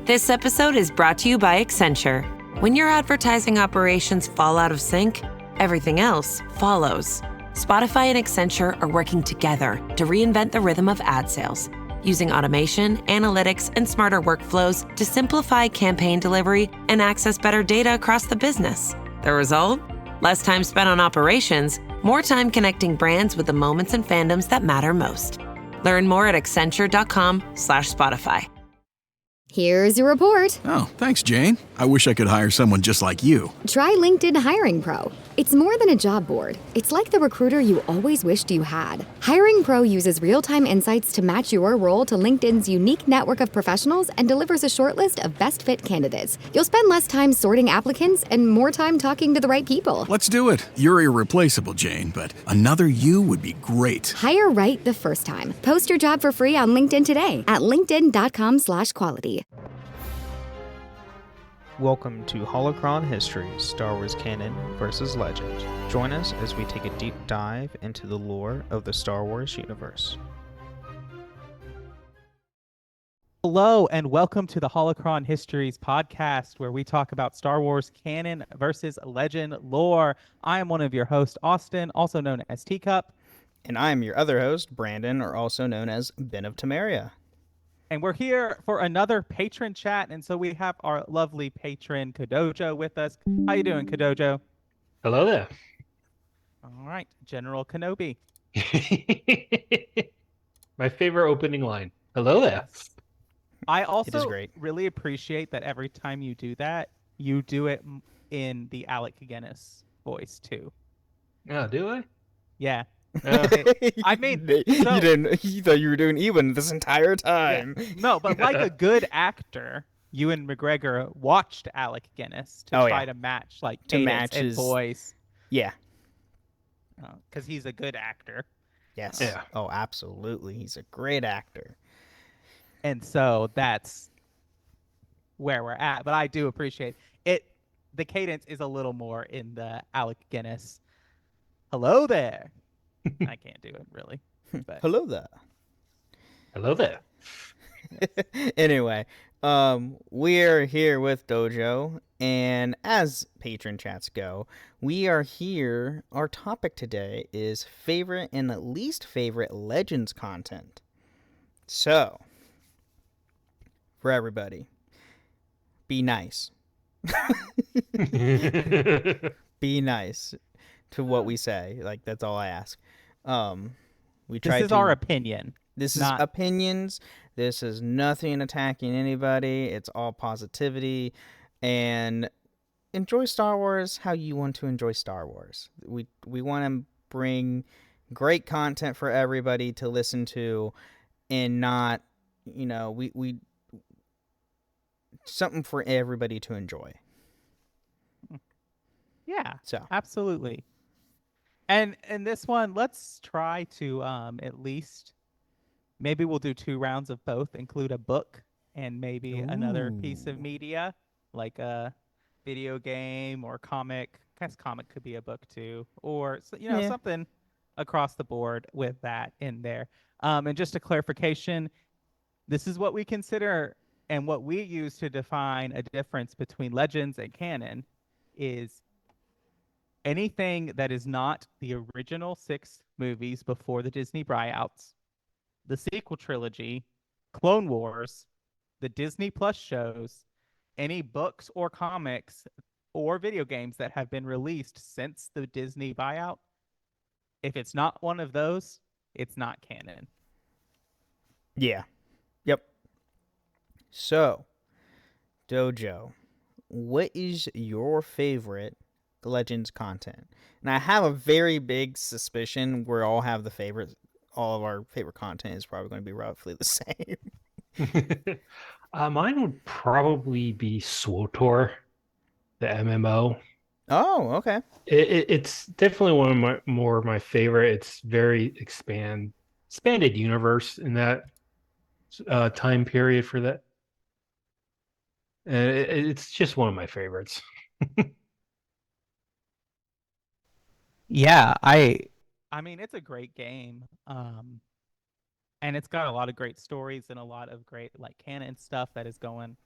This episode is brought to you by Accenture. When your advertising operations fall out of sync, everything else follows. Spotify and Accenture are working together to reinvent the rhythm of ad sales, using automation, analytics, and smarter workflows to simplify campaign delivery and access better data across the business. The result? Less time spent on operations, more time connecting brands with the moments and fandoms that matter most. Learn more at accenture.com/Spotify. Here's your report. Oh, thanks, Jane. I wish I could hire someone just like you. Try LinkedIn Hiring Pro. It's more than a job board. It's like the recruiter you always wished you had. Hiring Pro uses real-time insights to match your role to LinkedIn's unique network of professionals and delivers a short list of best fit candidates. You'll spend less time sorting applicants and more time talking to the right people. Let's do it. You're irreplaceable, Jane, but another you would be great. Hire right the first time. Post your job for free on LinkedIn today at linkedin.com/quality. Welcome to Holocron History, Star Wars Canon versus Legend. Join us as we take a deep dive into the lore of the Star Wars universe. Hello, and welcome to the Holocron Histories podcast, where we talk about Star Wars canon versus legend lore. I am one of your hosts, Austin, also known as Teacup. And I am your other host, Brandon, or also known as Ben of Temeria. And we're here for another patron chat, and so we have our lovely patron, Kadojo, with us. How you doing, Kadojo? Hello there. All right, General Kenobi. My favorite opening line. Hello there. I It is also great. really appreciate that every time you do that, you do it in the Alec Guinness voice, too. Oh, do I? Yeah. Uh, I mean, you so- didn't. You thought you were doing Ewan this entire time. No, but like a good actor, Ewan McGregor watched Alec Guinness to Oh, try yeah. to match like To cadence match and his- voice, Yeah. because he's a good actor. Yes. Yeah. Oh, absolutely. He's a great actor. And so that's where we're at. But I do appreciate it. The cadence is a little more in the Alec Guinness. Hello there. I can't do it really. But Hello there. hello there. Anyway, we're here with Dojo, and as patron chats go, we are here. Our topic today is favorite and least favorite Legends content. So, for everybody, be nice. Be nice to what we say. Like, that's all I ask. We try this is to. our opinion. This is not- opinions. This is nothing attacking anybody. It's all positivity. And enjoy Star Wars how you want to enjoy Star Wars. We want to bring great content for everybody to listen to, and not, we something for everybody to enjoy. Yeah, So, absolutely. And this one, let's try to at least maybe we'll do 2 rounds of both, include a book and maybe another piece of media, like a video game or comic. I guess comic could be a book too, or Yeah. something across the board with that in there. And just a clarification, this is what we consider and what we use to define a difference between legends and canon is anything that is not the original 6 movies before the Disney buyouts, the sequel trilogy, Clone Wars, the Disney Plus shows, any books or comics or video games that have been released since the Disney buyout. If it's not one of those, it's not canon. yeah. Yep. So, Dojo, what is your favorite Legends content? And I have a very big suspicion we all have the favorites. All of our favorite content is probably going to be roughly the same. Mine would probably be SWTOR, the MMO. Oh, okay. It's definitely one of my favorite. It's very expanded universe in that time period for that. And it's just one of my favorites. Yeah, I mean, it's a great game. And it's got a lot of great stories and a lot of great like canon stuff that is going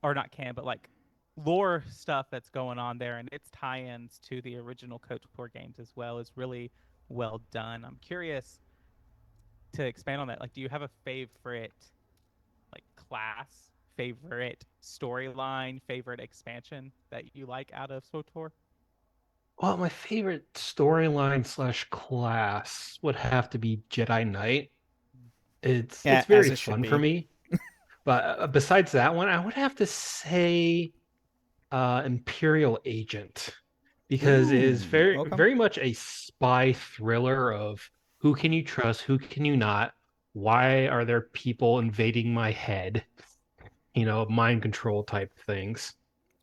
or not canon, but like lore stuff that's going on there, and its tie-ins to the original KOTOR games as well is really well done. I'm curious to expand on that. Like, do you have a favorite like class, favorite storyline, favorite expansion that you like out of SWTOR? Well, my favorite storyline slash class would have to be Jedi Knight. It's Yeah, as very it should fun for be. me. But besides that one, I would have to say Imperial Agent because it is Ooh, very okay. very much a spy thriller of who can you trust, who can you not, why are there people invading my head, mind control type things.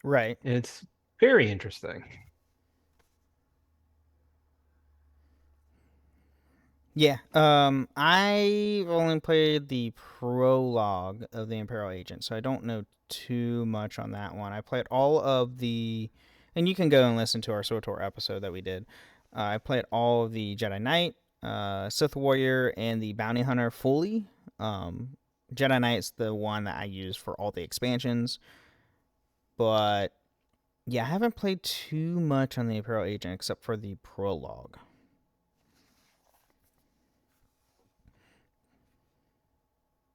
Right. It's very interesting. Yeah. I've only played the prologue of the Imperial Agent, so I don't know too much on that one. I played all of the, and you can go and listen to our SWTOR episode that we did. I played all of the Jedi Knight, Sith Warrior, and the Bounty Hunter fully. Um, Jedi Knight's the one that I use for all the expansions, but yeah, I haven't played too much on the Imperial Agent except for the prologue.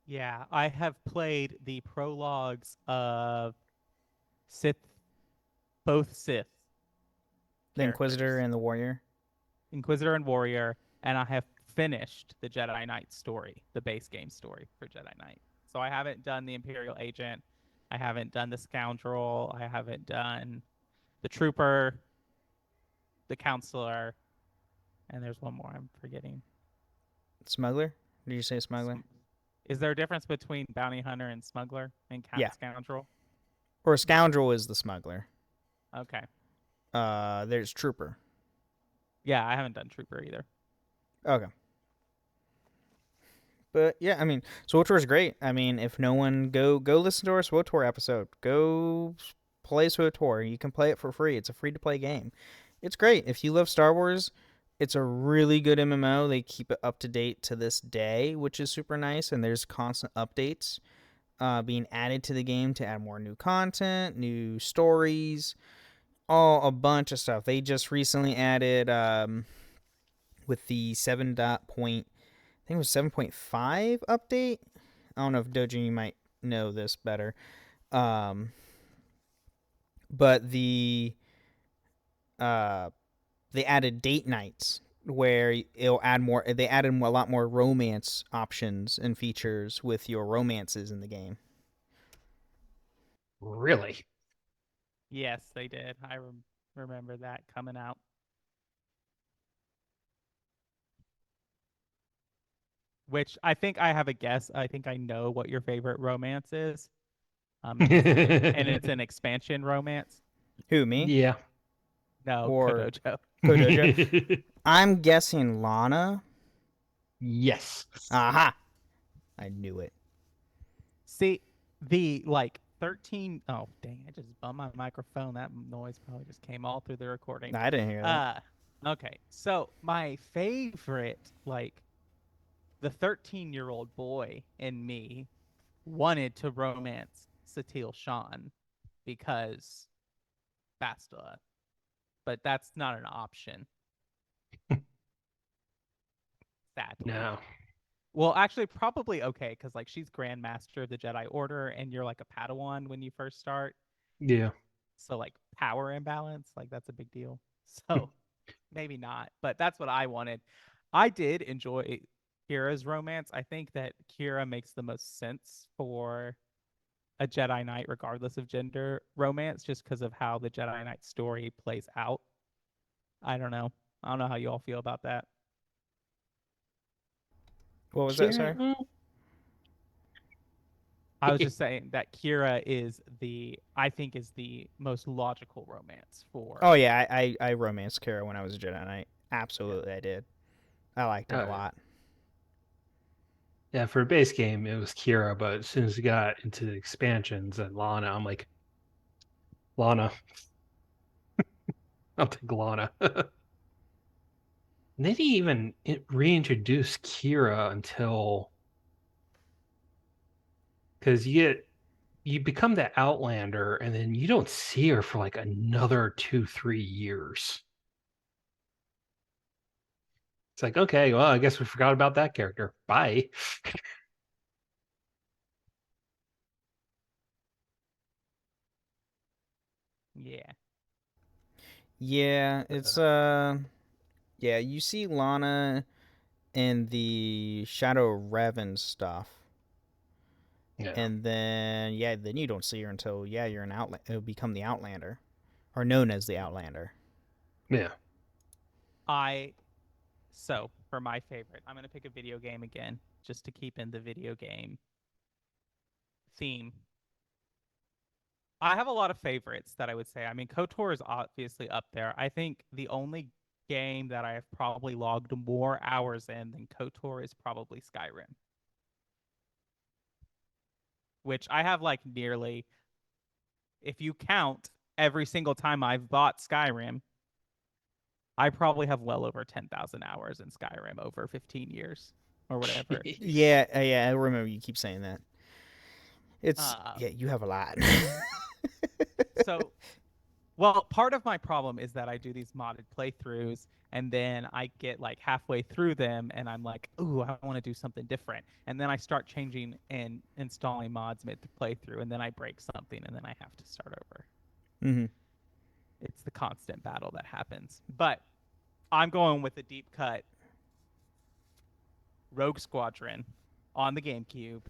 Yeah, I have played the prologues of Sith, both Sith The Inquisitor characters, and the Warrior. Inquisitor and Warrior, and I have finished the Jedi Knight story, the base game story for Jedi Knight. So I haven't done the Imperial Agent, I haven't done the Scoundrel, I haven't done the Trooper, the Counselor, and there's one more I'm forgetting. Smuggler? Did you say Smuggler? Is there a difference between Bounty Hunter and Smuggler and Yeah. Scoundrel? Or Scoundrel is the Smuggler. Okay. There's Trooper. Yeah, I haven't done Trooper either. Okay. But yeah, I mean, SWTOR is great. I mean, if no one go listen to our SWTOR episode, go play SWTOR. You can play it for free. It's a free to play game. It's great. If you love Star Wars, it's a really good MMO. They keep it up to date to this day, which is super nice. And there's constant updates being added to the game to add more new content, new stories, all a bunch of stuff. They just recently added with the 7. Point, I think it was 7.5 update. I don't know if Doji you might know this better. But uh they added date nights where it'll add more. They added a lot more romance options and features with your romances in the game. Really? Yes, they did. I remember that coming out. Which I think I have a guess. I think I know what your favorite romance is. And it's an expansion romance. Who, me Yeah. No, or Kodojo. Kodojo? I'm guessing Lana. Yes. Aha! I knew it. See, the like 13. Oh, dang, I just bumped my microphone. That noise probably just came all through the recording. I didn't hear that. Okay. So my favorite, like the 13-year-old boy in me wanted to romance Satil Shan because Bastila, but that's not an option, sadly. No. Well, actually, probably okay, because like she's Grand Master of the Jedi Order, and you're like a Padawan when you first start. Yeah. So like power imbalance, like that's a big deal. So maybe not, but that's what I wanted. I did enjoy Kira's romance. I think that Kira makes the most sense for a Jedi Knight, regardless of gender romance, just because of how the Jedi Knight story plays out. I don't know. I don't know how you all feel about that. What was that, sorry? I was just saying that Kira is I think is the most logical romance for. Oh yeah, I romanced Kara when I was a Jedi Knight. Absolutely, Yeah. I did. I liked it a Yeah. lot. Yeah, for a base game, it was Kira, but as soon as we got into the expansions and Lana, I'm like, Lana. I'll take Lana. They didn't even reintroduce Kira until because you get you become the Outlander, and then you don't see her for like another 2, 3 years. It's like, okay, well, I guess we forgot about that character. Bye. Yeah. Yeah, it's yeah, you see Lana in the Shadow Revan stuff. Yeah. And then yeah, then you don't see her until yeah, you're an outlander. It'll become the Outlander, or known as the Outlander. Yeah. I So for my favorite, I'm gonna pick a video game again, just to keep in the video game theme. I have a lot of favorites that I would say. I mean, KOTOR is obviously up there. I think the only game that I have probably logged more hours in than KOTOR is probably Skyrim, which I have like nearly, if you count every single time I've bought Skyrim, I probably have well over 10,000 hours in Skyrim over 15 years or whatever. Yeah, yeah, I remember you keep saying that. It's Uh, yeah, you have a lot. so Well, part of my problem is that I do these modded playthroughs and then I get like halfway through them and I'm like, ooh, I want to do something different. And then I start changing and installing mods mid playthrough and then I break something and then I have to start over. Hmm. It's the constant battle that happens. But I'm going with the deep cut Rogue Squadron on the GameCube.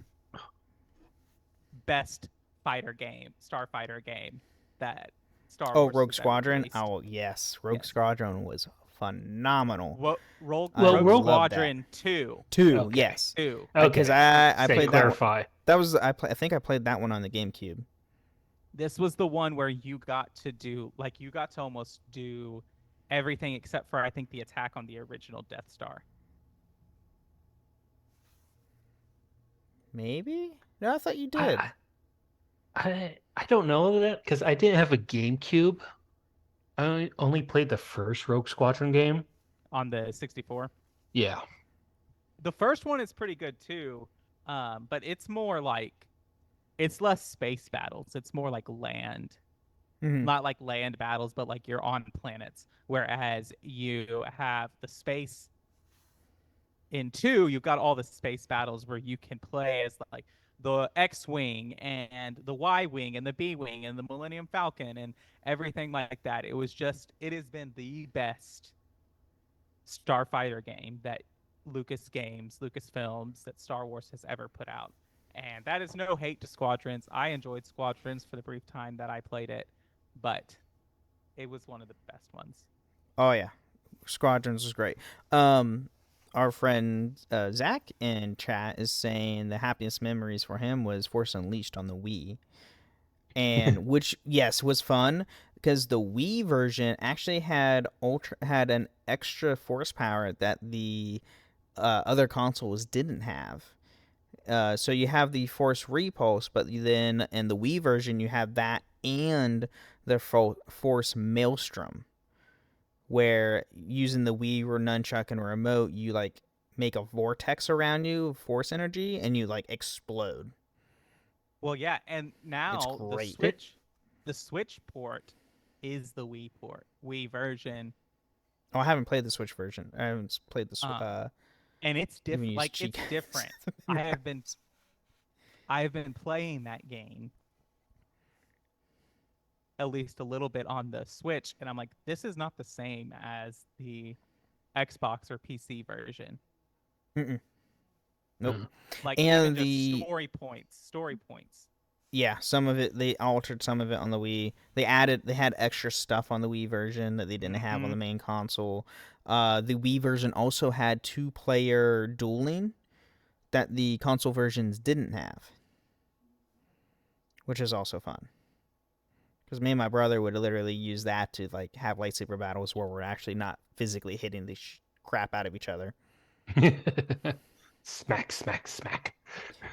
Best starfighter game that Star Oh, Wars Rogue has ever Squadron. released. Oh yes, Rogue Yes. Squadron was phenomenal. I Rogue love that. Squadron 2. Two, Okay. yes, 2. because Okay. I Say played that one. clarify. That was I think I played that one on the GameCube. This was the one where you got to do, like, you got to almost do everything except for, I think, the attack on the original Death Star. Maybe? No, I thought you did. I don't know that because I didn't have a GameCube. I only played the first Rogue Squadron game. On the 64. Yeah. The first one is pretty good too, but it's more like, it's less space battles. It's more like land. Hmm. Not like land battles, but like you're on planets. Whereas you have the space in 2, you've got all the space battles where you can play as like the X-wing and the Y-wing and the B-wing and the Millennium Falcon and everything like that. It has been the best starfighter game that Lucasfilms, that Star Wars has ever put out. And that is no hate to Squadrons. I enjoyed Squadrons for the brief time that I played it, but it was one of the best ones. Oh yeah, Squadrons was great. Our friend Zach in chat is saying the happiest memories for him was Force Unleashed on the Wii, and which yes was fun because the Wii version actually had an extra force power that the other consoles didn't have. So you have the Force Repulse, but then in the Wii version you have that and the Force Maelstrom, where using the Wii or nunchuck and remote, you like make a vortex around you, force energy, and you like explode. Well, yeah, and It's now great. the Switch port is the Wii version. Oh, I haven't played the Switch version. I haven't played the And it's even different. used Like, cheat it's codes. different. I have been playing that game at least a little bit on the Switch, and I'm like, this is not the same as the Xbox or PC version. Mm-mm. Nope. Mm. Like, even And just the story points. yeah, some of it they altered some of it on the Wii. They had extra stuff on the Wii version that they didn't have on the main console. The Wii version also had 2-player dueling that the console versions didn't have, which is also fun. Because me and my brother would literally use that to like have lightsaber battles where we're actually not physically hitting the crap out of each other. Smack, smack, smack.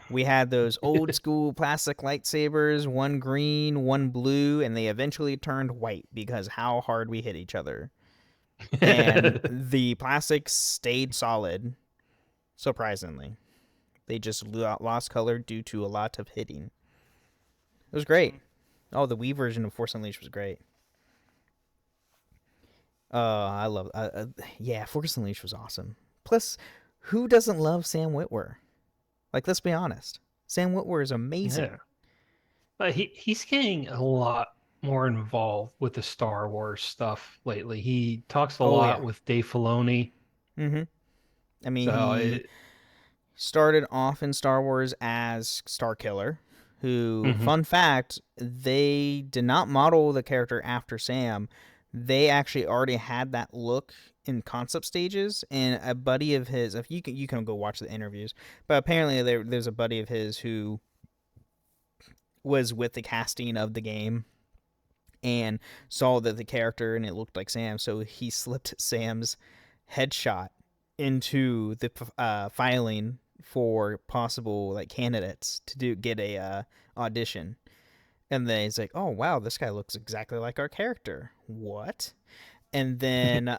We had those old school plastic lightsabers, one green, one blue, and they eventually turned white because how hard we hit each other. And the plastics stayed solid, surprisingly. They just lost color due to a lot of hitting. It was great. Mm. Oh, the Wii version of Force Unleashed was great. I love. Yeah, Force Unleashed was awesome. Plus, who doesn't love Sam Witwer? Like, let's be honest. Sam Witwer is amazing. Yeah. But he's getting a lot more involved with the Star Wars stuff lately. He talks a Oh lot yeah. with Dave Filoni. Mm-hmm. I mean, So he it, started off in Star Wars as Starkiller, who, mhm. fun fact, they did not model the character after Sam. They actually already had that look in concept stages, and a buddy of his, if you can go watch the interviews, but apparently there's a buddy of his who was with the casting of the game and saw that the character and it looked like Sam, so he slipped Sam's headshot into the filing for possible like candidates to get a audition. And then he's like, "Oh wow, this guy looks exactly like our character. What?" And then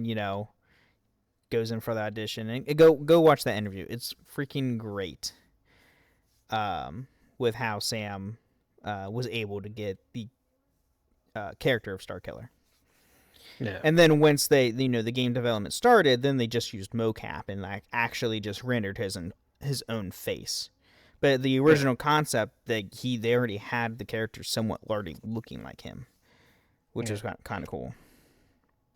you know, goes in for the audition and go watch that interview. It's freaking great. With how Sam was able to get the character of Starkiller. Yeah. And then once the game development started, then they just used mocap and like actually just rendered his own face. But the original concept that they already had the character somewhat already looking like him, which Yeah. is kind of cool.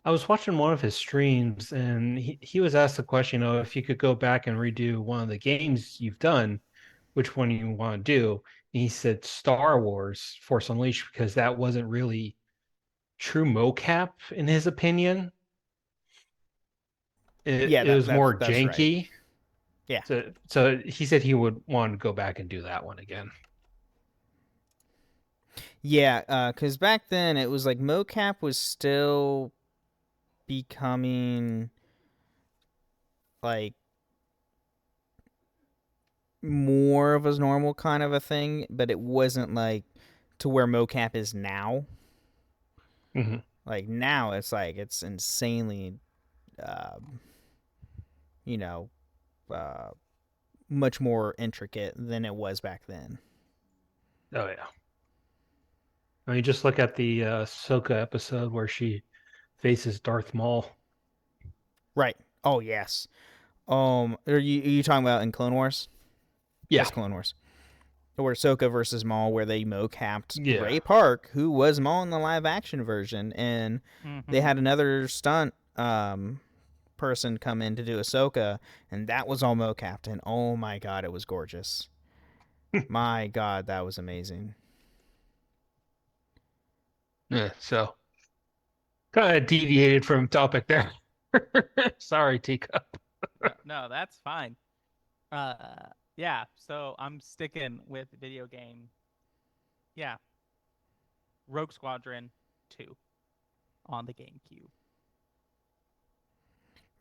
I was watching one of his streams and he was asked the question, if you could go back and redo one of the games you've done, which one you want to do? And he said Star Wars Force Unleashed because that wasn't really true mocap in his opinion. Yeah, It was more that's right. janky. Yeah, So he said he would want to go back and do that one again. yeah, because back then it was like mocap was still becoming like more of a normal kind of a thing, but it wasn't like to where mocap is now. Mm-hmm. Like now, it's insanely, uh, you know, uh, much more intricate than it was back then. Oh yeah. I mean, just look at the Ahsoka episode where she faces Darth Maul. Right. Oh yes. Are you talking about in Clone Wars? Yeah. That's Clone Wars. Or Ahsoka versus Maul, where they mocapped Yeah. Ray Park, who was Maul in the live action version, and they Mm-hmm. had another stunt person come in to do Ahsoka, and that was all mocapped, and oh my god, it was gorgeous. My god, that was amazing. Yeah. So kind of deviated from topic there. Sorry, Tika. No, no, that's fine. Yeah. So I'm sticking with video game. Yeah, Rogue Squadron 2 on the GameCube.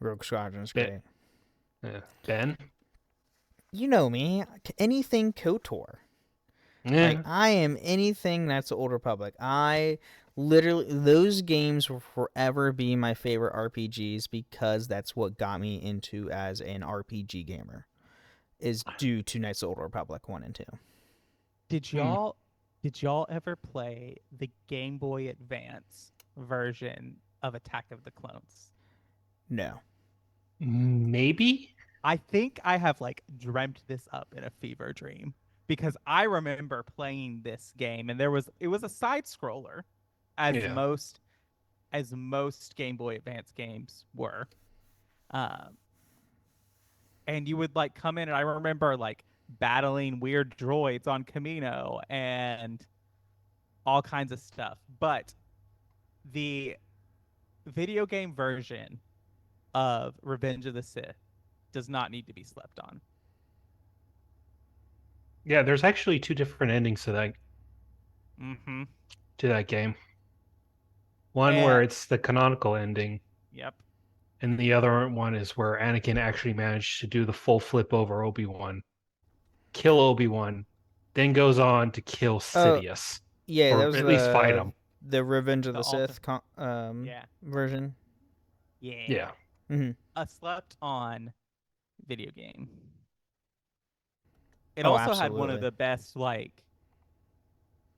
Rogue Squadron is Ben. great. Yeah. Ben. You know me, anything KOTOR. Like Yeah. I am anything that's the Old Republic. I literally those games will forever be my favorite RPGs because that's what got me into as an RPG gamer. Is due to Knights of the Old Republic 1 and 2. Did Hmm. y'all did y'all ever play the Game Boy Advance version of Attack of the Clones? No. Maybe. I think I have like dreamt this up in a fever dream because I remember playing this game and it was a side scroller as Yeah. most Game Boy Advance games were. Um, and you would like come in and I remember like battling weird droids on Camino and all kinds of stuff. But the video game version of Revenge of the Sith does not need to be slept on. Yeah. There's actually two different endings Mm-hmm. to that game. One where And it's the canonical ending, yep. and the other one is where Anakin actually managed to do the full flip over Obi-Wan, kill Obi-Wan, then goes on to kill Oh, Sidious, yeah, that or was at least fight him. the Revenge of The the alter Sith yeah. version. Yeah. Yeah. Hmm. A slept on video game. It Oh, also had one of absolutely. the best, like,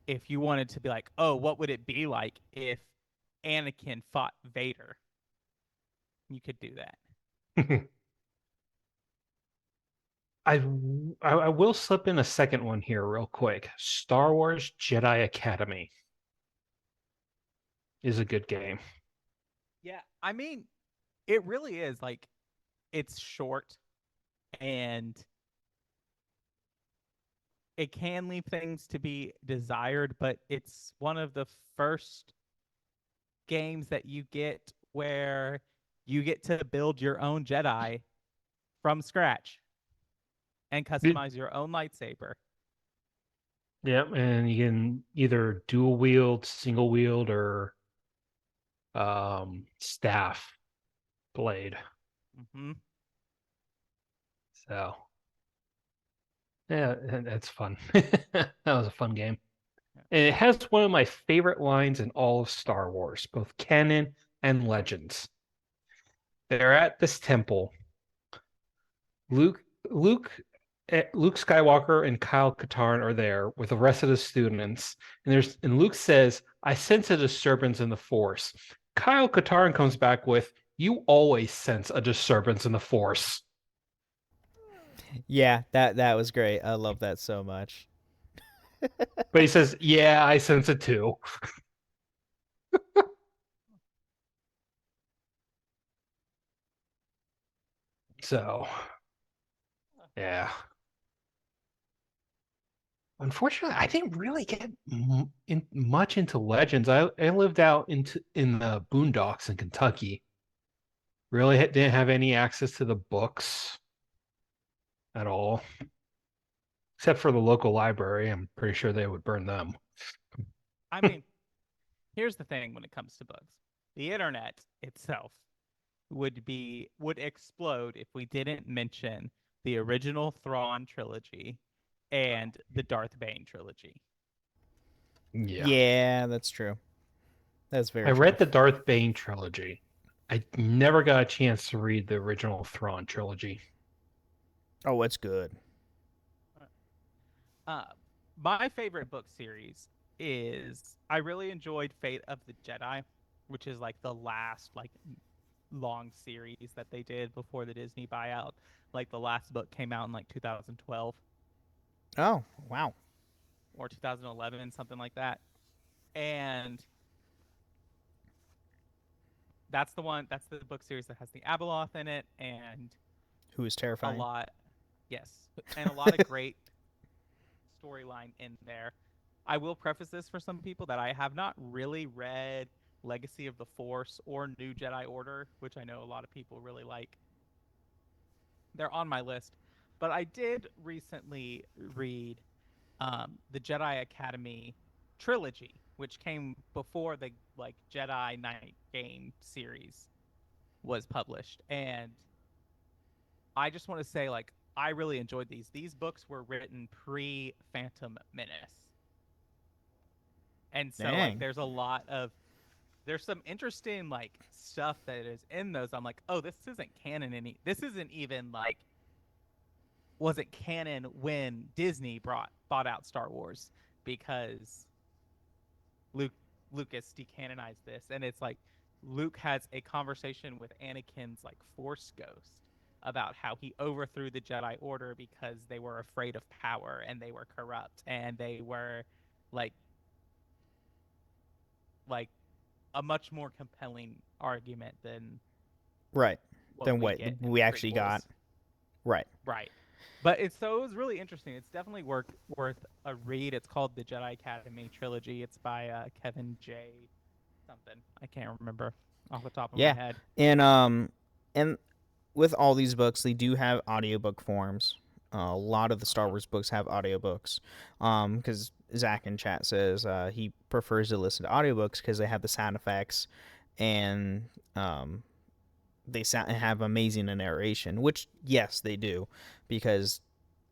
if you wanted to be like, oh, what would it be like if Anakin fought Vader? You could do that. I will slip in a second one here real quick. Star Wars Jedi Academy is a good game. Yeah, I mean, it really is like it's short and it can leave things to be desired, but it's one of the first games that you get where you get to build your own Jedi from scratch and It- customize your own lightsaber. yeah, and you can either dual wield, single wield, or staff blade. Hmm. So yeah, that's fun. That was a fun game. And it has one of my favorite lines in all of Star Wars, both canon and legends. They're at this temple. Luke, Luke, Luke Skywalker and Kyle Katarn are there with the rest of the students, and Luke says, "I sense a disturbance in the Force." Kyle Katarn comes back with, "You always sense a disturbance in the Force." Yeah, that was great. I love that so much. But he says, "Yeah, I sense it too." So, yeah. Unfortunately, I didn't really get much into Legends. I lived out in the boondocks in Kentucky. Really didn't have any access to the books at all, except for the local library. I'm pretty sure they would burn them. I mean, here's the thing when it comes to books. The internet itself would explode if we didn't mention the original Thrawn trilogy and the Darth Bane trilogy. Yeah. Yeah, that's true. That's I very true. read the Darth Bane trilogy. I never got a chance to read the original Thrawn trilogy. Oh, it's good. Uh, my favorite book series is I really enjoyed Fate of the Jedi, which is like the last like long series that they did before the Disney buyout. Like the last book came out in like 2012 Oh, wow. or 2011, something like that. And that's the one. That's the book series that has the Abeloth in it, and Who is a terrifying? lot, yes, and a lot of great storyline in there. I will preface this for some people that I have not really read Legacy of the Force or New Jedi Order, which I know a lot of people really like. They're on my list, but I did recently read the Jedi Academy trilogy, which came before the like Jedi Knight game series was published, and I just want to say like I really enjoyed these. These books were written pre Phantom Menace. And so like Dang. there's some interesting like stuff that is in those. I'm like, "Oh, this isn't canon this isn't even like wasn't canon when Disney bought out Star Wars because Luke Lucas decanonized this." And it's like Luke has a conversation with Anakin's like Force ghost about how he overthrew the Jedi Order because they were afraid of power and they were corrupt and they were like like a much more compelling argument than Right. what Then we what get in we the actually got. prequels. Right. Right. But it was really interesting. It's definitely worth a read. It's called the Jedi Academy trilogy. It's by Kevin J. something. I can't remember off the top of my Yeah. head. And with all these books, they do have audiobook forms. A lot of the Star Wars books have audiobooks. Because Zach in chat says he prefers to listen to audiobooks because they have the sound effects and they have amazing narration, which, yes, they do, because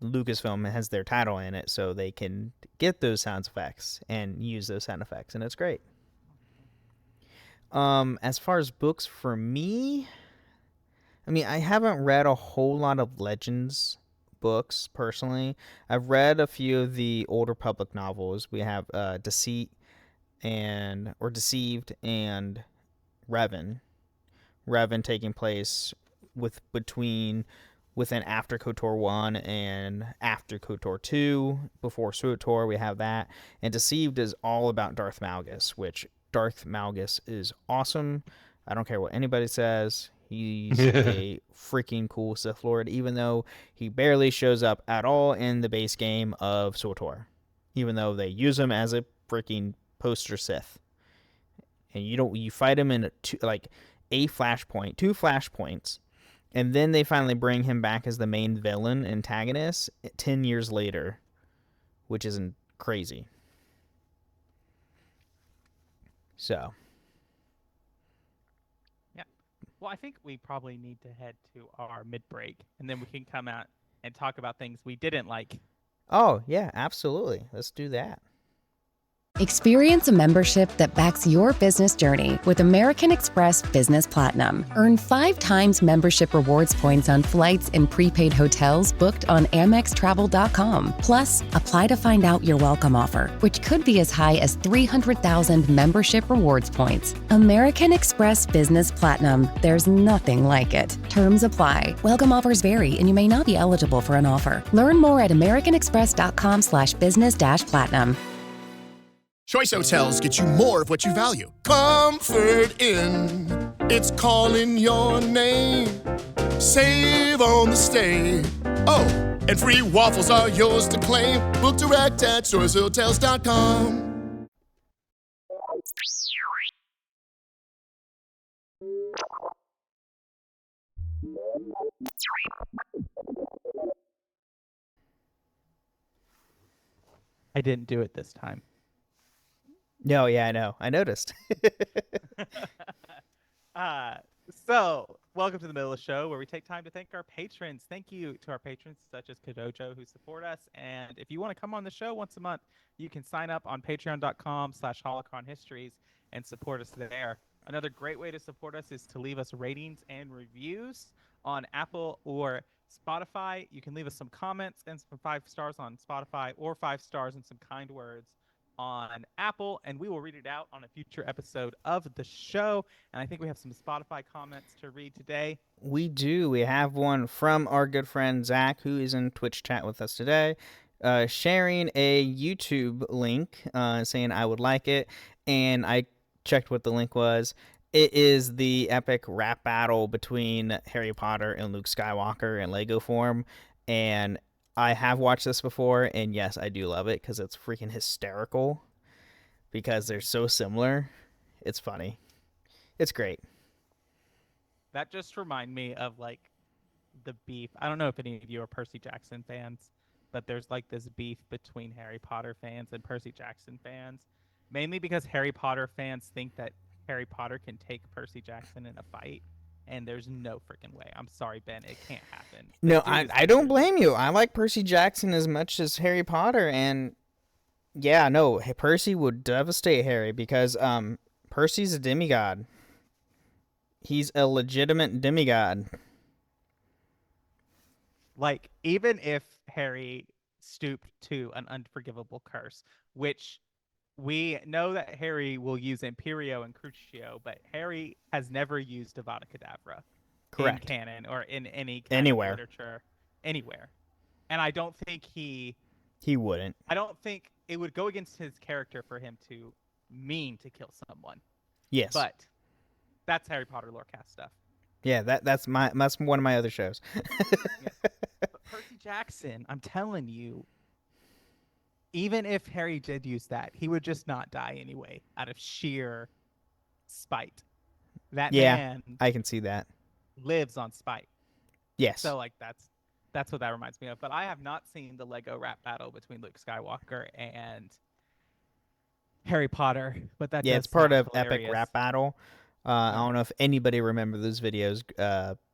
Lucasfilm has their title in it, so they can get those sound effects and use those sound effects, and it's great. As far as books for me, I mean, I haven't read a whole lot of Legends books personally. I've read a few of the Old Republic novels. We have Deceived and Revan. Revan taking place within after KOTOR 1 and after KOTOR 2. Before SWTOR, we have that. And Deceived is all about Darth Malgus, which Darth Malgus is awesome. I don't care what anybody says. He's a freaking cool Sith Lord, even though he barely shows up at all in the base game of SWTOR. Even though they use him as a freaking poster Sith. And you fight him in two flashpoints, and then they finally bring him back as the main villain antagonist 10 years later, which isn't crazy. So. Yeah. Well, I think we probably need to head to our mid-break, and then we can come out and talk about things we didn't like. Oh, yeah, absolutely. Let's do that. Experience a membership that backs your business journey with American Express Business Platinum. Earn 5 times membership rewards points on flights and prepaid hotels booked on AmexTravel.com. Plus, apply to find out your welcome offer, which could be as high as 300,000 membership rewards points. American Express Business Platinum. There's nothing like it. Terms apply. Welcome offers vary, and you may not be eligible for an offer. Learn more at americanexpress.com/business-platinum. Choice Hotels get you more of what you value. Comfort Inn, it's calling your name. Save on the stay. Oh, and free waffles are yours to claim. Book direct at choicehotels.com. I didn't do it this time. No, yeah, I know. I noticed. So, welcome to the middle of the show where we take time to thank our patrons. Thank you to our patrons such as Kadojo who support us. And if you want to come on the show once a month, you can sign up on patreon.com/holocronhistories and support us there. Another great way to support us is to leave us ratings and reviews on Apple or Spotify. You can leave us some comments and some 5 stars on Spotify, or 5 stars and some kind words on Apple, and we will read it out on a future episode of the show. And I think we have some Spotify comments to read today. We do. We have one from our good friend Zach, who is in Twitch chat with us today, sharing a YouTube link, saying I would like it, and I checked what the link was. It is the epic rap battle between Harry Potter and Luke Skywalker in Lego form, and I have watched this before, and yes, I do love it because it's freaking hysterical because they're so similar. It's funny. It's great. That just reminded me of, like, the beef. I don't know if any of you are Percy Jackson fans, but there's, like, this beef between Harry Potter fans and Percy Jackson fans, mainly because Harry Potter fans think that Harry Potter can take Percy Jackson in a fight. And there's no freaking way. I'm sorry, Ben. It can't happen. No, I don't blame you. I like Percy Jackson as much as Harry Potter. And yeah, no, Percy would devastate Harry because Percy's a demigod. He's a legitimate demigod. Like, even if Harry stooped to an unforgivable curse, which we know that Harry will use Imperio and Crucio, but Harry has never used Avada Kedavra in canon or in any kind of literature anywhere. And I don't think he wouldn't. I don't think it would go against his character for him to mean to kill someone. Yes. But that's Harry Potter lorecast stuff. Yeah, that's one of my other shows. Yeah. But Percy Jackson, I'm telling you, even if Harry did use that, he would just not die anyway, out of sheer spite. That man, I can see that, lives on spite. Yes. So, like, that's what that reminds me of. But I have not seen the Lego rap battle between Luke Skywalker and Harry Potter. But that it's part of hilarious. Epic Rap Battle. I don't know if anybody remember those videos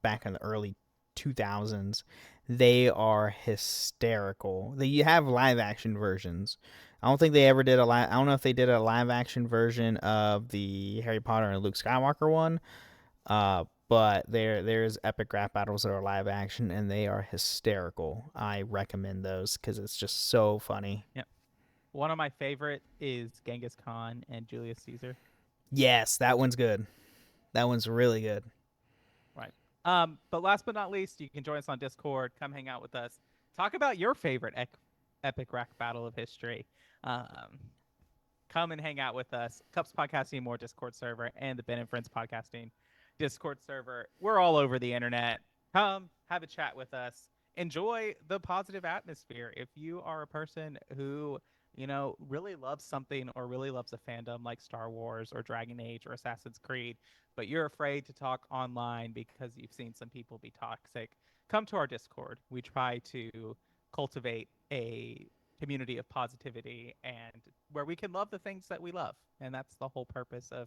back in the early 2000s. They are hysterical. You have live action versions. I don't think they ever did I don't know if they did a live action version of the Harry Potter and Luke Skywalker one. but there's epic rap battles that are live action, and they are hysterical. I recommend those because it's just so funny. Yep. One of my favorite is Genghis Khan and Julius Caesar. Yes, that one's good. That one's really good. Right. But last but not least, you can join us on Discord. Come hang out with us. Talk about your favorite epic rap battle of history. Come and hang out with us. Cups Podcasting and More Discord server and the Ben and Friends Podcasting Discord server. We're all over the internet. Come have a chat with us. Enjoy the positive atmosphere. If you are a person who, really loves something or really loves a fandom like Star Wars or Dragon Age or Assassin's Creed, but you're afraid to talk online because you've seen some people be toxic, come to our Discord. We try to cultivate a community of positivity and where we can love the things that we love. And that's the whole purpose of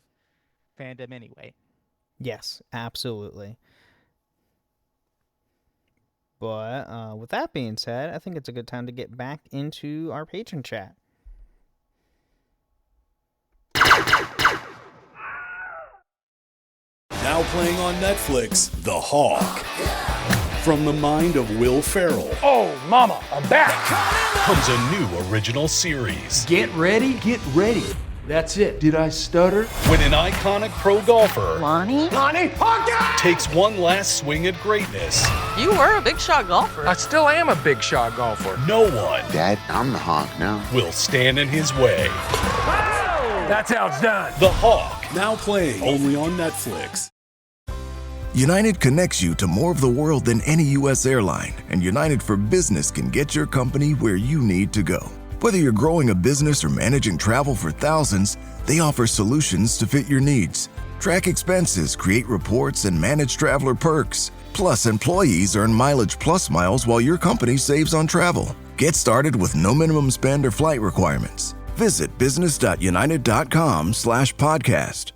fandom anyway. Yes, absolutely. But with that being said, I think it's a good time to get back into our patron chat. Now playing on Netflix, The Hawk. From the mind of Will Ferrell. Oh, mama, I'm back! Comes a new original series. Get ready, get ready. That's it. Did I stutter? When an iconic pro golfer Lonnie, Hawkeye! takes one last swing at greatness, you were a big shot golfer. I still am a big shot golfer. no one Dad, I'm the Hawk now. will stand in his way. That's how it's done. The Hawk. Now playing only on Netflix. United connects you to more of the world than any U.S. airline, and United for Business can get your company where you need to go. Whether you're growing a business or managing travel for thousands, they offer solutions to fit your needs. Track expenses, create reports, and manage traveler perks. Plus, employees earn Mileage Plus miles while your company saves on travel. Get started with no minimum spend or flight requirements. Visit business.united.com/podcast.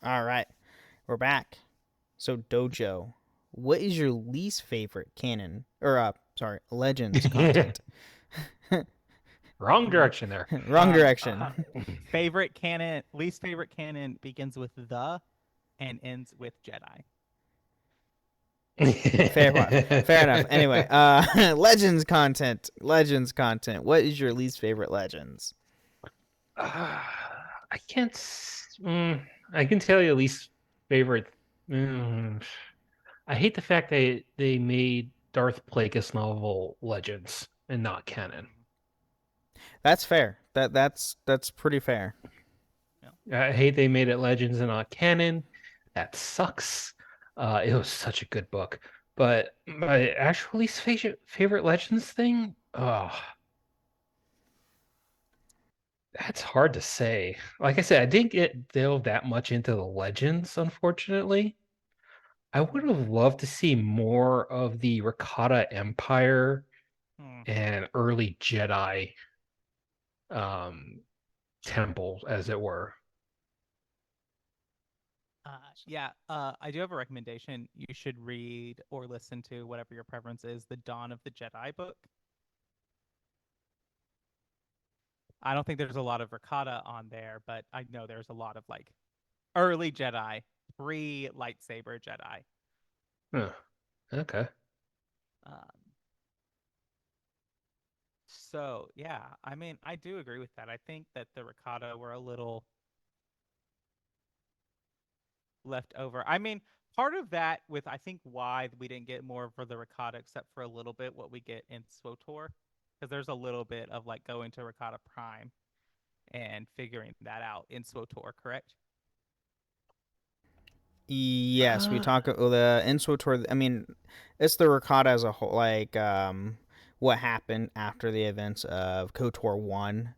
All right, we're back. So Dojo, what is your least favorite canon Legends content? Wrong direction there. Wrong direction. Favorite canon, least favorite canon begins with the and ends with Jedi. Fair enough. Anyway, Legends content. What is your least favorite Legends? I can't. I can tell you least favorite. I hate the fact they made Darth Plagueis novel Legends and not canon. That's fair. That's pretty fair. I hate they made it Legends and not canon. That sucks. It was such a good book, but my actual least favorite Legends thing. That's hard to say. Like I said, I didn't delve that much into the Legends, unfortunately. I would have loved to see more of the Rakata Empire and early Jedi temple, as it were. I do have a recommendation. You should read or listen to, whatever your preference is, the Dawn of the Jedi book. I don't think there's a lot of Rakata on there, but I know there's a lot of like early Jedi, pre-lightsaber Jedi. Okay. So yeah, I mean, I do agree with that. I think that the Rakata were a little left over. I mean, part of that with I think why we didn't get more for the Rakata, except for a little bit what we get in SWTOR, because there's a little bit of like going to Rakata Prime and figuring that out in SWTOR, correct? Yes, we talk the SWTOR. I mean, it's the Rakata as a whole, like what happened after the events of KOTOR 1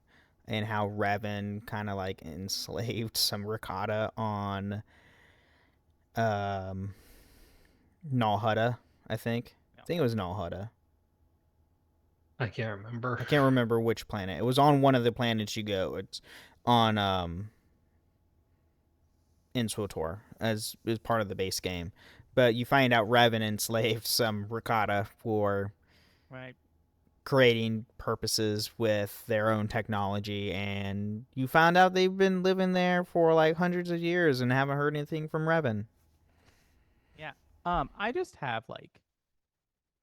and how Revan kind of like enslaved some Rakata on Nal Hutta, I think. Yeah. I think it was Nal Hutta. I can't remember. I can't remember which planet. It was on one of the planets you go. It's on in SWTOR as part of the base game. But you find out Revan enslaved some Rakata for right creating purposes with their own technology, and you found out they've been living there for like hundreds of years and haven't heard anything from Revan. Yeah. I just have like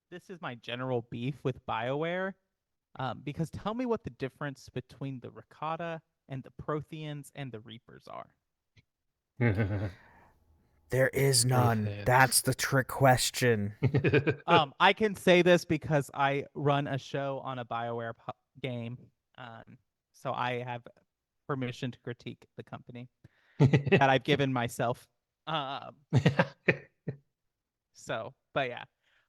this is my general beef with BioWare. Because tell me what the difference between the Ricotta and the Protheans and the Reapers are. There is none. That's the trick question. I can say this because I run a show on a BioWare game, so I have permission to critique the company that I've given myself. But yeah,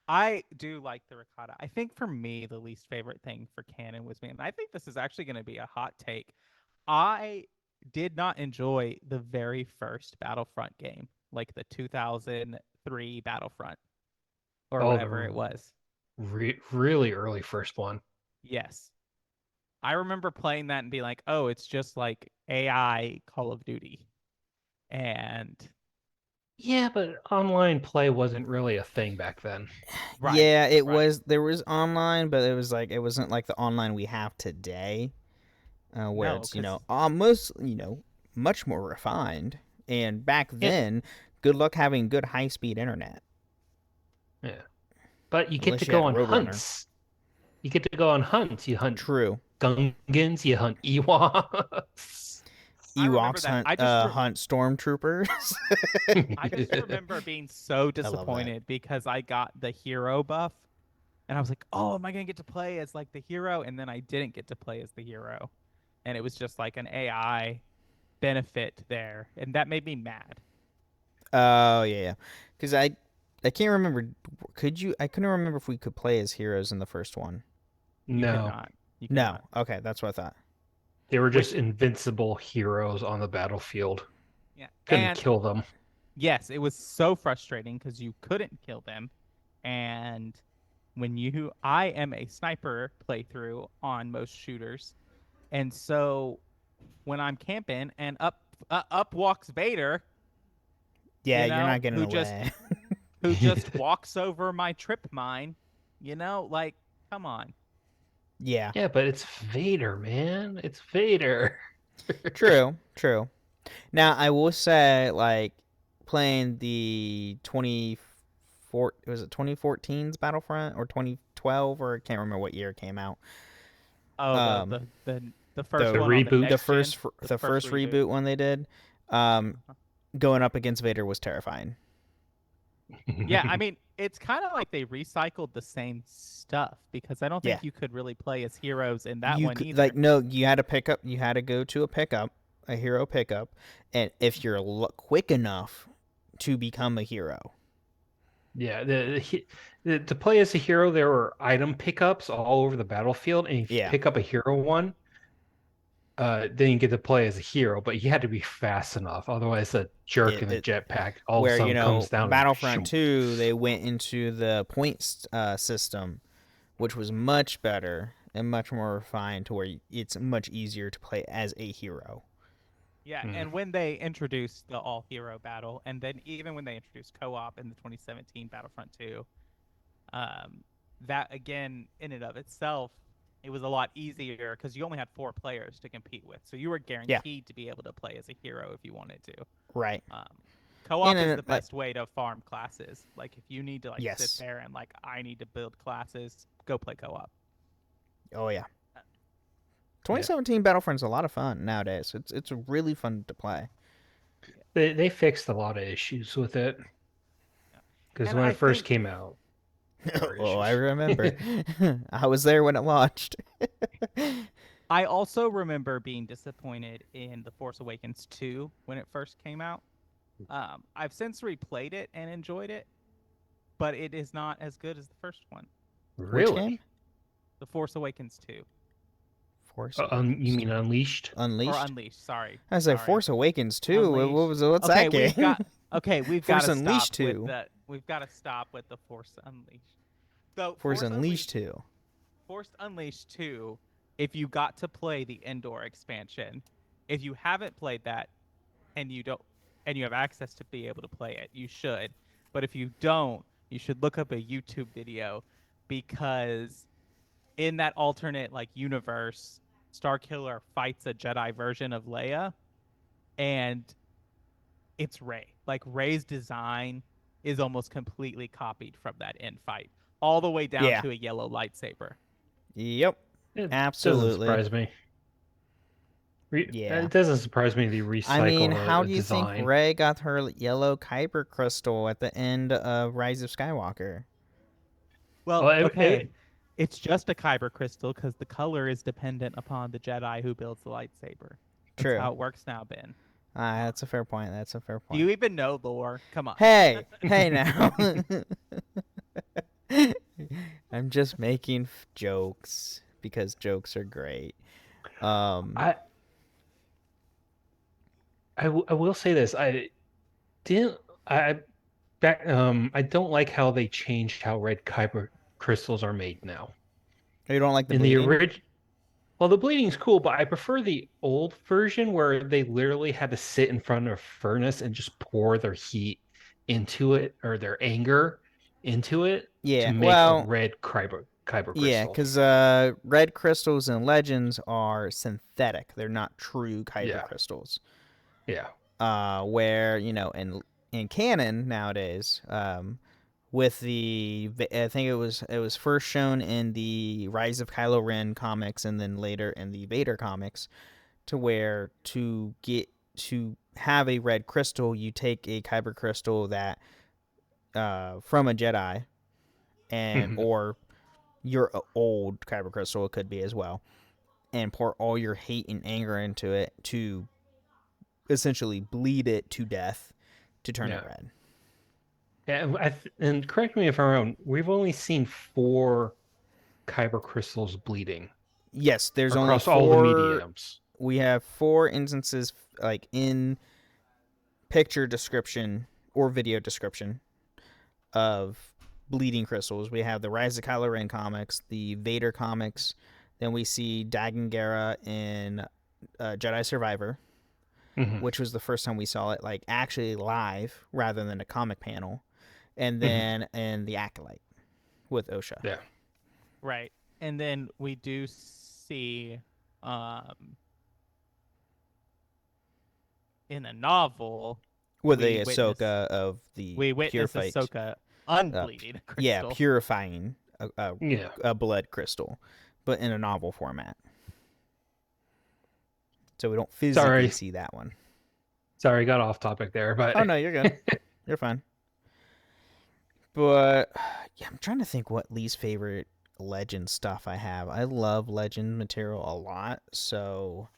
I do like the Ricotta. I think for me, the least favorite thing for canon was me, and I think this is actually going to be a hot take. I did not enjoy the very first Battlefront game, like the 2003 Battlefront or whatever it was. Really early first one. Yes. I remember playing that and being like, oh, it's just like AI Call of Duty. And yeah, but online play wasn't really a thing back then. Right. Yeah, it was. There was online, but it wasn't like the online we have today, where it's almost much more refined. And back then, good luck having good high speed internet. Yeah, but you get to go on hunts. You get to go on hunts. You hunt Gungans. You hunt Ewoks. Ewoks hunt stormtroopers. I just remember being so disappointed because I got the hero buff, and I was like, "Oh, am I gonna get to play as like the hero?" And then I didn't get to play as the hero, and it was just like an AI benefit there, and that made me mad. Oh yeah, because I can't remember. I couldn't remember if we could play as heroes in the first one. No, no. Okay, that's what I thought. They were just invincible heroes on the battlefield. Yeah, couldn't kill them. Yes, it was so frustrating because you couldn't kill them, and I am a sniper playthrough on most shooters, and so when I'm camping and up walks Vader. Yeah, you're not getting away. Who just walks over my trip mine? Like, come on. Yeah. Yeah, but it's Vader, man. It's Vader. True. Now, I will say, like, playing the 2014's Battlefront or 2012, or I can't remember what year it came out. Oh, the first one reboot, the first reboot one they did. Going up against Vader was terrifying. Yeah, I mean, it's kind of like they recycled the same stuff because I don't think you could really play as heroes in that one either. Like, no, you had to go to a hero pickup, and if you're quick enough to become a hero. Yeah, to play as a hero, there were item pickups all over the battlefield, and if you pick up a hero one, then you get to play as a hero, but you had to be fast enough. Otherwise, a jerk in a jetpack all of a sudden comes down. Battlefront 2, they went into the points system, which was much better and much more refined to where it's much easier to play as a hero. Yeah, and when they introduced the all-hero battle, and then even when they introduced co-op in the 2017 Battlefront 2, that, again, in and of itself, it was a lot easier because you only had 4 players to compete with. So you were guaranteed to be able to play as a hero if you wanted to. Right. Co-op is the best way to farm classes. Like, if you need to sit there and, like, I need to build classes, go play co-op. Oh, yeah. 2017 Battlefront's a lot of fun nowadays. It's really fun to play. They fixed a lot of issues with it. Because when it first came out. Oh, I remember. I was there when it launched. I also remember being disappointed in The Force Awakens 2 when it first came out. I've since replayed it and enjoyed it, but it is not as good as the first one. Really? Which game? The Force Awakens 2. You mean Unleashed? Unleashed? Or Unleashed, sorry. I was like, Force Awakens 2? What's that game? We've got to stop with that. We've got to stop with the Force Unleashed. So Force Unleashed 2. Force Unleashed 2, if you got to play the Endor expansion, if you haven't played that and you have access to be able to play it, you should. But if you don't, you should look up a YouTube video because in that alternate like universe, Starkiller fights a Jedi version of Leia, and it's Rey. Like Rey's design is almost completely copied from that end fight, all the way down to a yellow lightsaber. Yep. It Absolutely. doesn't surprise me. Yeah. It doesn't surprise me they recycle I mean, how a do you think design. Rey got her yellow kyber crystal at the end of Rise of Skywalker? Well, Well, okay. It's just a kyber crystal because the color is dependent upon the Jedi who builds the lightsaber. That's True. how it works now, Ben. That's a fair point. That's a fair Do point. you even know lore? Come on. Hey, hey now. I'm just making jokes because jokes are great. I will say this. I don't like how they changed how red kyber crystals are made now. You don't like the In bleeding? the original, well, the bleeding's cool, but I prefer the old version where they literally had to sit in front of a furnace and just pour their heat into it or their anger into it to make a red kyber crystal. Yeah, because red crystals in Legends are synthetic; they're not true kyber crystals. Yeah. Where in canon nowadays, with I think it was first shown in the Rise of Kylo Ren comics and then later in the Vader comics, to where to have a red crystal, you take a kyber crystal that from a Jedi, and or your old kyber crystal, it could be as well, and pour all your hate and anger into it to essentially bleed it to death to turn it red. Yeah, and correct me if I'm wrong, we've only seen 4 kyber crystals bleeding. Yes, there's across only 4, all the mediums. We have 4 instances, like in picture description or video description, of bleeding crystals. We have the Rise of Kylo Ren comics, the Vader comics, then we see Dagon Gera in Jedi Survivor, which was the first time we saw it like actually live rather than a comic panel, and then in the Acolyte with Osha. Yeah. Right. And then we do see in a novel with the Ahsoka of the we witness Purified, Ahsoka unbleeding a crystal. Yeah, purifying a blood crystal, but in a novel format. So we don't physically see that one. Sorry, got off topic there, but oh no, you're good. You're fine. But yeah, I'm trying to think what least favorite Legend stuff I have. I love Legend material a lot, so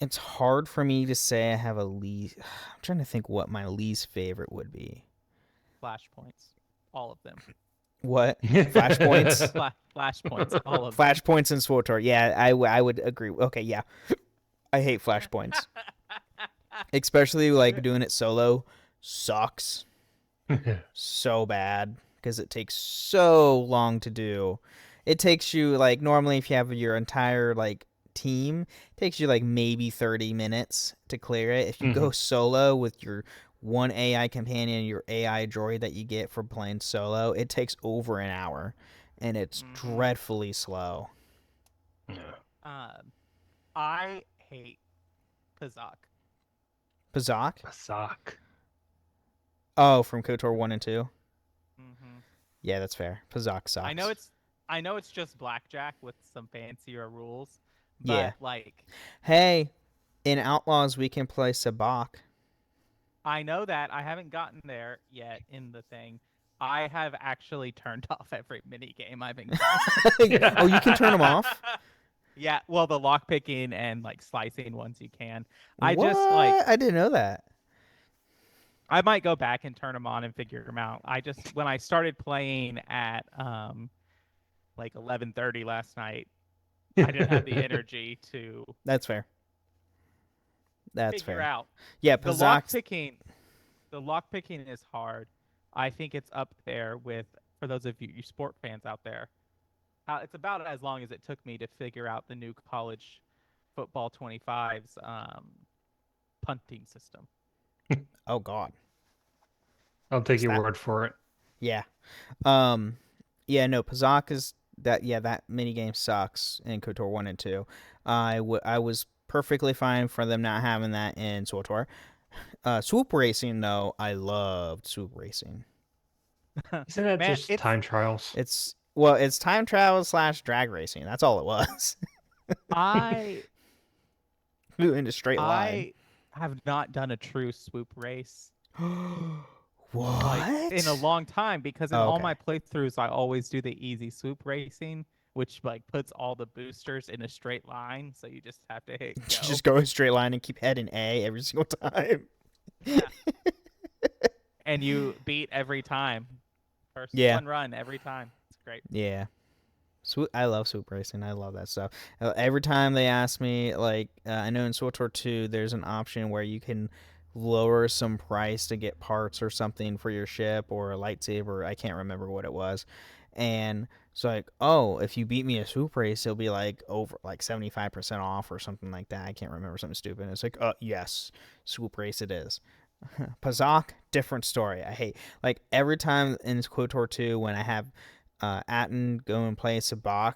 it's hard for me to say I have a least. I'm trying to think what my least favorite would be. Flashpoints, all of them. What? Flashpoints? Flashpoints, all of them. Flashpoints and SWTOR. Yeah, I would agree. Okay, yeah. I hate flashpoints. Especially like doing it solo sucks so bad because it takes so long to do. It takes you like normally if you have your entire like team, it takes you like maybe 30 minutes to clear it. If you go solo with your one AI companion, your AI droid that you get for playing solo, it takes over an hour and it's dreadfully slow. I hate Pazak. Pazak? Oh, from KOTOR 1 and 2? Yeah, that's fair. Pazak sucks. I know it's just blackjack with some fancier rules, but like, hey, in Outlaws we can play Sabak. I know that. I haven't gotten there yet in the thing. I have actually turned off every mini game I've been playing. Oh, you can turn them off? Yeah, well, the lockpicking and like slicing ones you can. I didn't know that. I might go back and turn them on and figure them out. When I started playing at like 11:30 last night, I didn't have the energy to. That's fair. That's figure fair. out. Yeah, the lockpicking is hard. I think it's up there with, for those of you sport fans out there. It's about as long as it took me to figure out the new college football 25's punting system. Oh God. I'll take your word for it. Yeah. Yeah, no, Pazak is that mini game sucks in KOTOR 1 and 2. I was perfectly fine for them not having that in SWTOR. Swoop Racing, though, I loved Swoop Racing. Isn't that Man, just time trials? It's time travel / drag racing. That's all it was. I In a straight line. I have not done a true swoop race What? like in a long time, because in Oh, all okay. my playthroughs I always do the easy swoop racing, which like puts all the boosters in a straight line, so you just have to hit go. Just go in a straight line and keep heading A every single time. Yeah. And you beat every time. First one run every time. It's great. Yeah. I love Swoop Racing. I love that stuff. Every time they ask me, like, I know in SWTOR 2, there's an option where you can lower some price to get parts or something for your ship or a lightsaber. I can't remember what it was. And it's like, oh, if you beat me a Swoop Race, it'll be like over like 75% off or something like that. I can't remember, something stupid. And it's like, yes, Swoop Race it is. Pazak, different story. I hate, like, every time in KOTOR 2 when I have Atten go and play Sabak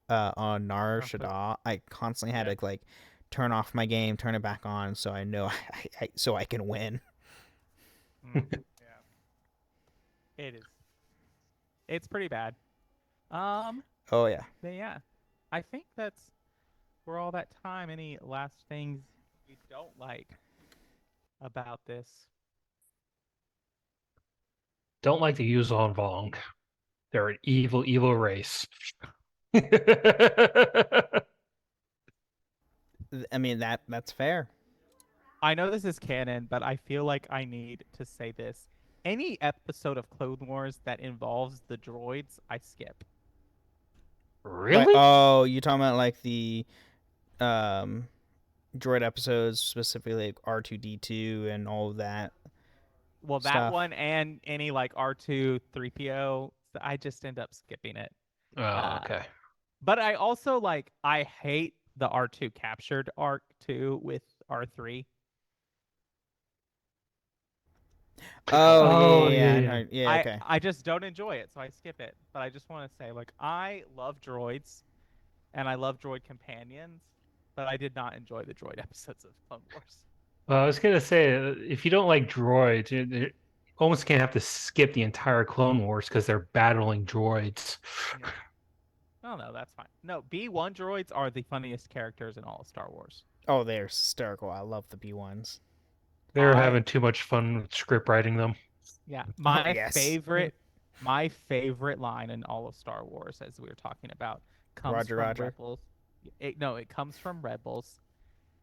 on Nar Shaddaa, I constantly had to like turn off my game, turn it back on, so I know so I can win. Yeah, it is. It's pretty bad. Oh yeah. But yeah, I think we're all that time. Any last things you don't like about this? Don't like to use on Vong. They're an evil, evil race. I mean that's fair. I know this is canon, but I feel like I need to say this. Any episode of Clone Wars that involves the droids, I skip. Really? You talking about like the droid episodes, specifically like R2D2 and all of that? Well, that stuff. one and any like R2, 3PO, I just end up skipping it. Oh, okay. But I also I hate the R2 captured arc too with R3. Yeah. Okay. I just don't enjoy it, so I skip it. But I just want to say, I love droids, and I love droid companions, but I did not enjoy the droid episodes of Clone Wars. Well, I was gonna say, if you don't like droids, you almost can't have to skip the entire Clone Wars because they're battling droids. Yeah. Oh no, that's fine. No, B1 droids are the funniest characters in all of Star Wars. Oh, they're hysterical. I love the B1s. They're having too much fun with script writing them. Yeah, my favorite line in all of Star Wars, as we were talking about, comes from Rebels. It comes from Rebels,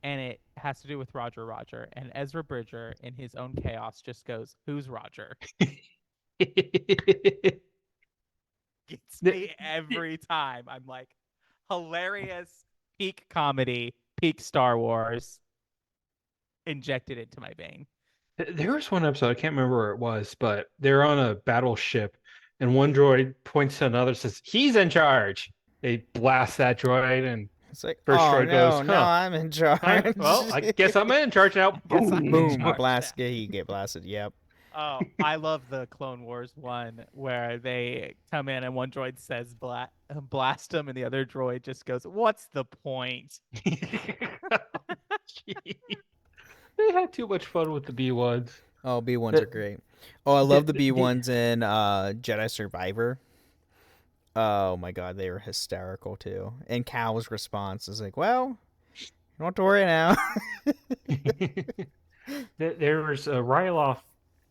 and it has to do with Roger Roger. And Ezra Bridger, in his own chaos, just goes, "Who's Roger?" Gets me every time. I'm like, hilarious, peak comedy, peak Star Wars, injected into my vein. There was one episode, I can't remember where it was, but they're on a battleship, and one droid points to another, says, "He's in charge." They blast that droid, and it's like, droid goes, now I'm in charge. Well, I guess I'm in charge now. Boom, blast. Yeah, you get blasted. Yep. Oh, I love the Clone Wars one where they come in and one droid says blast him, and the other droid just goes, "What's the point?" They had too much fun with the B1s. Oh, B1s are great. Oh, I love the B1s in Jedi Survivor. Oh my god, they were hysterical too. And Cal's response is like, "Well, you don't have to worry now." There was a Ryloth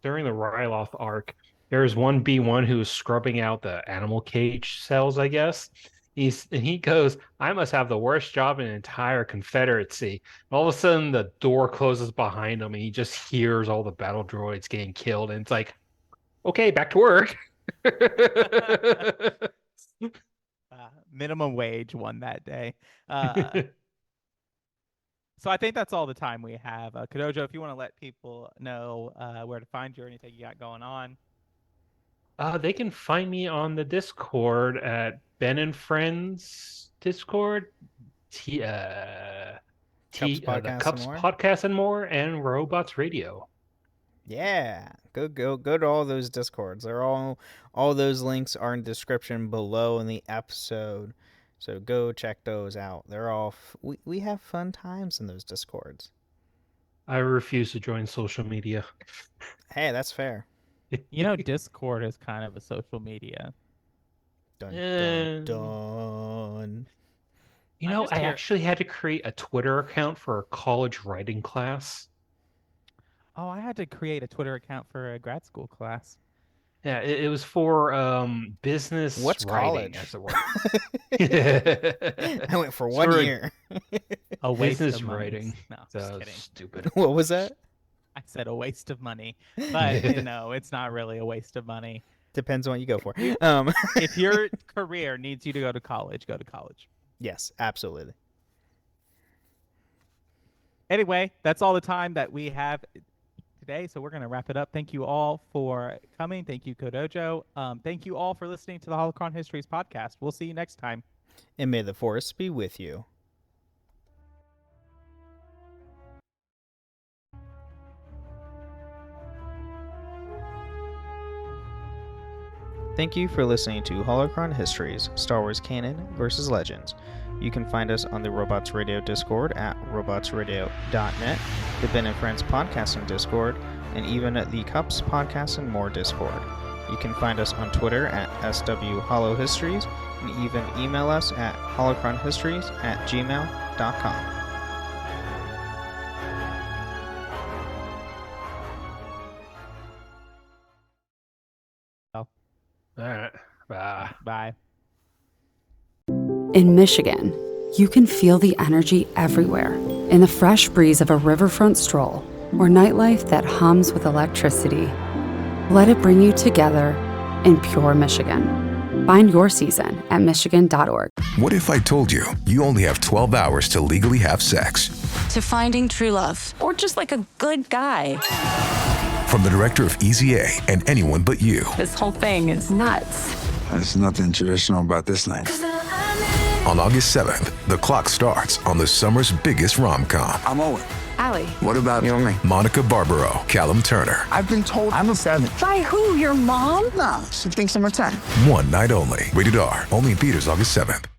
during the Ryloth arc. There was one B1 who was scrubbing out the animal cage cells, I guess. He goes, "I must have the worst job in the entire Confederacy." And all of a sudden, the door closes behind him, and he just hears all the battle droids getting killed. And it's like, okay, back to work. Minimum wage won that day. So I think that's all the time we have. Kadojo, if you want to let people know where to find you or anything you got going on. They can find me on the Discord at Ben and Friends Discord, the Cups Podcast and more, and Robots Radio. Yeah, go to all those Discords. They're all those links are in the description below in the episode. So go check those out. They're all we have fun times in those Discords. I refuse to join social media. Hey, that's fair. Discord is kind of a social media. Dun, dun. I actually had to create a Twitter account for a college writing class. Oh, I had to create a Twitter account for a grad school class. Yeah, it was for business What's writing. college? I went for 1 year. A waste business of money. writing. No, just kidding. Stupid. What was that? I said a waste of money, but no, it's not really a waste of money. Depends on what you go for. If your career needs you to go to college, go to college. Yes, absolutely. Anyway, that's all the time that we have today, so we're going to wrap it up. Thank you all for coming. Thank you, Kodojo. Thank you all for listening to the Holocron Histories podcast. We'll see you next time. And may the Force be with you. Thank you for listening to Holocron Histories, Star Wars Canon vs. Legends. You can find us on the Robots Radio Discord at robotsradio.net, the Ben and Friends Podcasting Discord, and even at the Cups Podcast and More Discord. You can find us on Twitter at SWHoloHistories, and even email us at holocronhistories@gmail.com. All right. Bye. Bye. In Michigan, you can feel the energy everywhere in the fresh breeze of a riverfront stroll or nightlife that hums with electricity. Let it bring you together in pure Michigan. Find your season at michigan.org. What if I told you you only have 12 hours to legally have sex? To finding true love, or just like a good guy. From the director of Easy A and Anyone But You. This whole thing is nuts. There's nothing traditional about this night. On August 7th, the clock starts on the summer's biggest rom-com. I'm Owen. Allie. What about you and me? Monica Barbaro, Callum Turner. I've been told I'm a 7. By who? Your mom? No, she thinks I'm a 10. One night only. Rated R. Only in theaters August 7th.